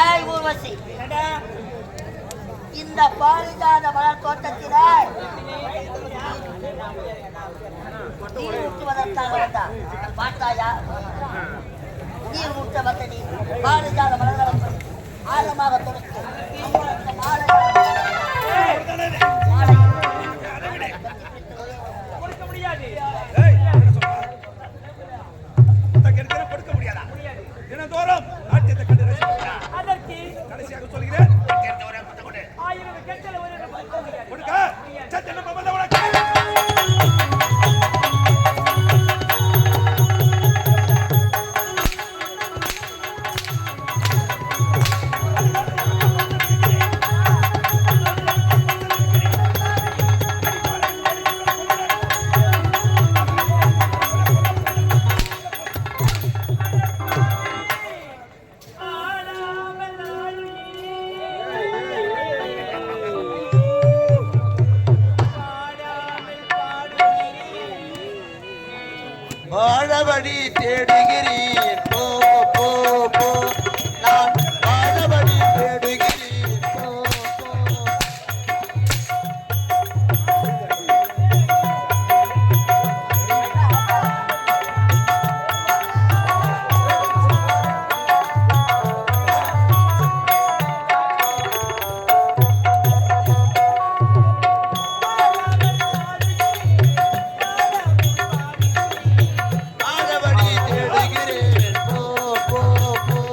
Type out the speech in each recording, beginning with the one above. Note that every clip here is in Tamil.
ஏய் ஊர்வசி, இந்த பாரிஜாத மலர் தோட்டத்தில நீர் ஊற்றுவதற்காக வந்தார். பார்த்தாயா? நீர் ஊற்ற வந்த நீ பாரிஜாத மலர்களை ஆழமாக தொடுத்து வாழவழி தேடுகிறேன் போ போ போ நான் வாழவழி தேடுகிறேன் போ வாழவழி தேடுகிறேன் போ போ போ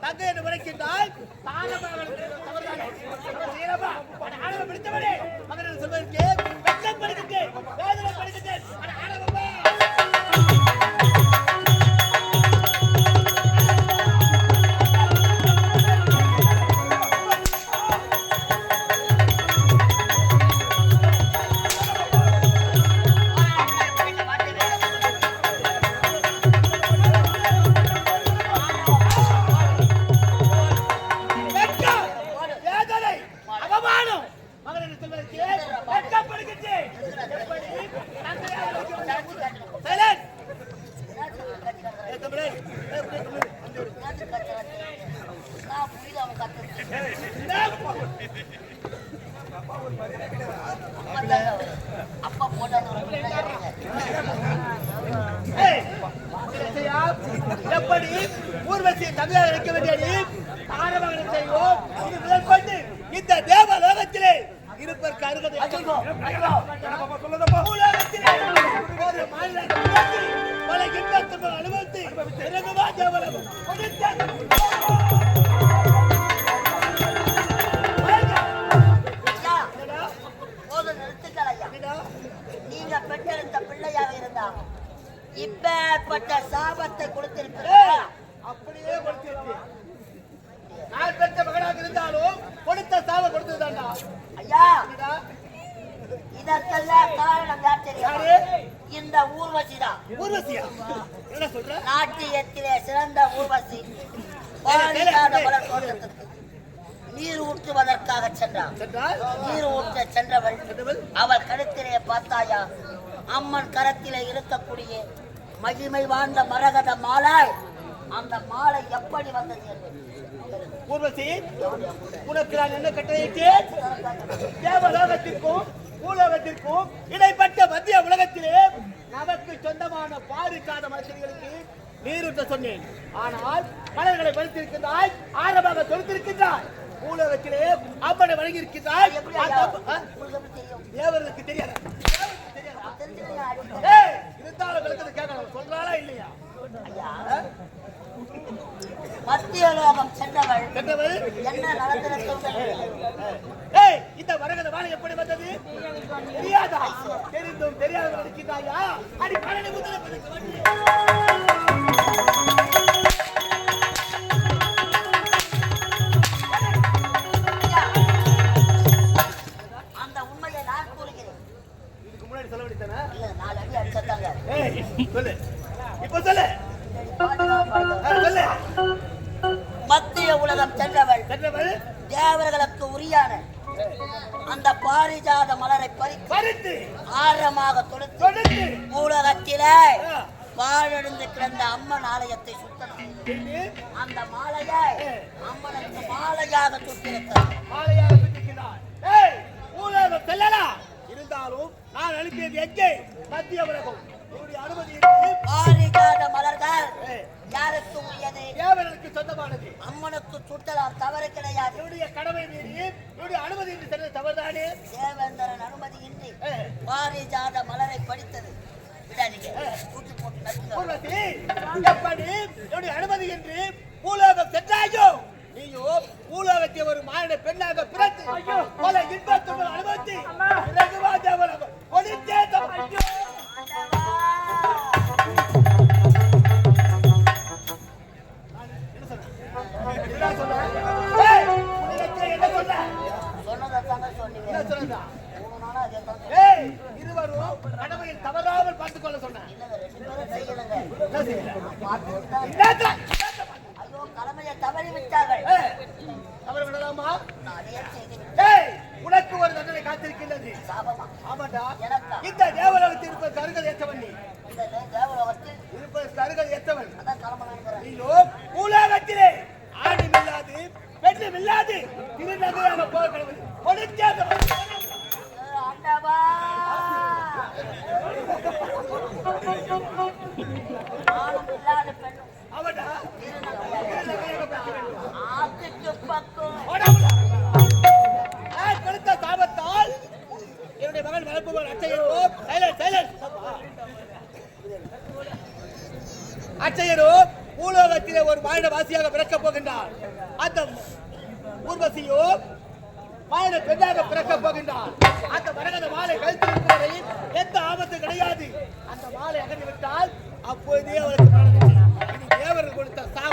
தங்கை என்று விளக்கின்றால் பிடித்தவனே மகன் சொல்வதற்கு வெட்கம் படுகின்றேன், வேதனை படுகின்றேன். அப்பா போட்டாங்க எப்படி ஊர்வசியை தமிழாக வைக்க வேண்டியது ஆரம்பம் செய்வோம். இது முதல் கொண்டு இந்த தேவலோகத்திலே இருப்பதற்கு அருகதை ஒரு மாநிலத்தை பல இன்பத்துடன் அனுபவித்து பிறகுவா தேவலோகம் நீங்க பெற்றெடுத்த பிள்ளையாக இருந்தா இப்பேற்பட்ட சாபத்தை கொடுத்திருக்கிறேன். அப்படியே கொடுத்திருக்கேன். நான் பெற்ற மகனாக இருந்தாலும் கொடுத்த சாப கொடுத்ததாண்டா ஐயா. இதற்கெல்லாம் காரணம் யார் தெரியும்? இந்த ஊர்வசிதான். ஊர்வசியா? என்ன சொல்ற? நாட்டியத்திலே சிறந்த ஊர்வசி பாரிஜாத மலர் தோட்டத்திற்கு நீர் ஊற்றுவதற்காக சென்றார். நீர் ஊற்ற சென்றவள் அவள் கழுத்திலே பார்த்தாயா, அம்மன் கரத்திலே இருக்கக்கூடிய மகிமை வாழ்ந்த மரகத மாலை, அந்த மாலை எப்படி வந்தது? ஊர்வசி, உனக்கு நான் என்ன கட்டளையிட்டேன்? தேவலோகத்திற்கும் பூலோகத்திற்கும் இடைப்பட்ட மத்திய உலகத்திலே நமக்கு சொந்தமான பாரிக்காத மனுஷர்களுக்கு நீரூற்ற சொன்னேன். ஆனால் மலர்களை வலித்திருக்கின்றாய், ஆரம்பமாக தொடுத்திருக்கின்றாய். பூலோகத்திலே அம்மனை வழங்கியிருக்கின்றாய். தேவர்களுக்கு தெரியாது. இருந்தாலும் விளக்கத்தை கேட்கணும். சொல்றாளா இல்லையா? மத்திய லோகம் சென்றவள் என்ன இந்த மரகத வாழை எப்படி வந்தது? தெரியாதா? தெரிந்தும் தெரியாத நினைக்கிறாயா? அடி பழனி அந்த உண்மையை நான் கூறுகிறேன். இதுக்கு முன்னாடி செலவழித்தானே? இல்ல, 4 அடி அடிச்சாங்க. சொல்லு, இப்ப சொல்லு. மத்திய உலகம் சென்றவள் தேவர்களுக்கு உரியான அந்த பாரிஜாத மலரை பறித்து ஆரமாக தொடுத்து உலகத்திலே வாழெழுந்து கிடந்த அம்மன் ஆலயத்தை சுத்தம் செய்து அந்த மாலையை அம்மனுக்கு மாலையாக சுட்டிருக்கிறார். இருந்தாலும் நான் அனுப்பியது எங்கே? மத்திய உலகம். அனுமதி பாரிஜாத மலர்கள் யாருக்கு உரியது? தேவனுக்கு சொந்தமானது. அம்மனுக்கு சுட்டலாம் தவறு கிடையாது. என்னுடைய கடமை மீறி என்னுடைய அனுமதி இன்றி சென்ற தவறுதானே? தேவேந்திரன் அனுமதி இன்றி பாரிஜாத மலரை படித்தது விடாதீங்க. கூட்டு போட்டு எப்படி என்னுடைய அனுமதி இன்றி பூலோகம் சென்றாயோ, நீயோ பூலோகத்தை ஒரு மாநில பெண்ணாக பிறந்து பல இன்பத்துடன் அனுபவித்து பிறகுவா தேவலோகம் கொதித்தே தப்பையோ. இருவரும் கடமையில் தவறாமல் பார்த்துக் கொள்ள சொன்ன. ஐயோ, கடமையை தவறி விட்டார்கள். தவறு விடலாமா? உனக்கு ஒரு தண்டனை காத்திருக்கின்றது. ஆமாண்டா. இந்த தேவலோகத்தில் இருப்பது கருகல் ஏற்றவன். நீ தேவலோகத்தில் இருப்பது கருகல் ஏற்றவன். கிளம்பணும். பூலோகத்திலே ஆடும் இல்லாது பெண்ணும் இல்லாது திருநகையாக போக கடவுள் கொடுக்காத ஆண்டவா. ஆணும் இல்லாத பெண்ணும் அவடா ஆத்துக்கு பக்கம் கொடுத்த சாபத்தால் என்னுடைய மகன் வளர்ப்புகள் அச்சையரோ பூலோகத்திலே ஒரு மானிட வாசியாக பிறக்கப் போகின்றார். அந்த ஊர்வசியோ மானிட பெண்ணாக பிறக்கப் போகின்றார். அந்த மரகத மாலை கழுத்தில் இருக்கும் வரையில் எந்த ஆபத்து கிடையாது. அந்த மாலை அகன்று விட்டால் அப்போதே அவளுக்கு மரணம். இது தேவர்கள் கொடுத்த சாபம்.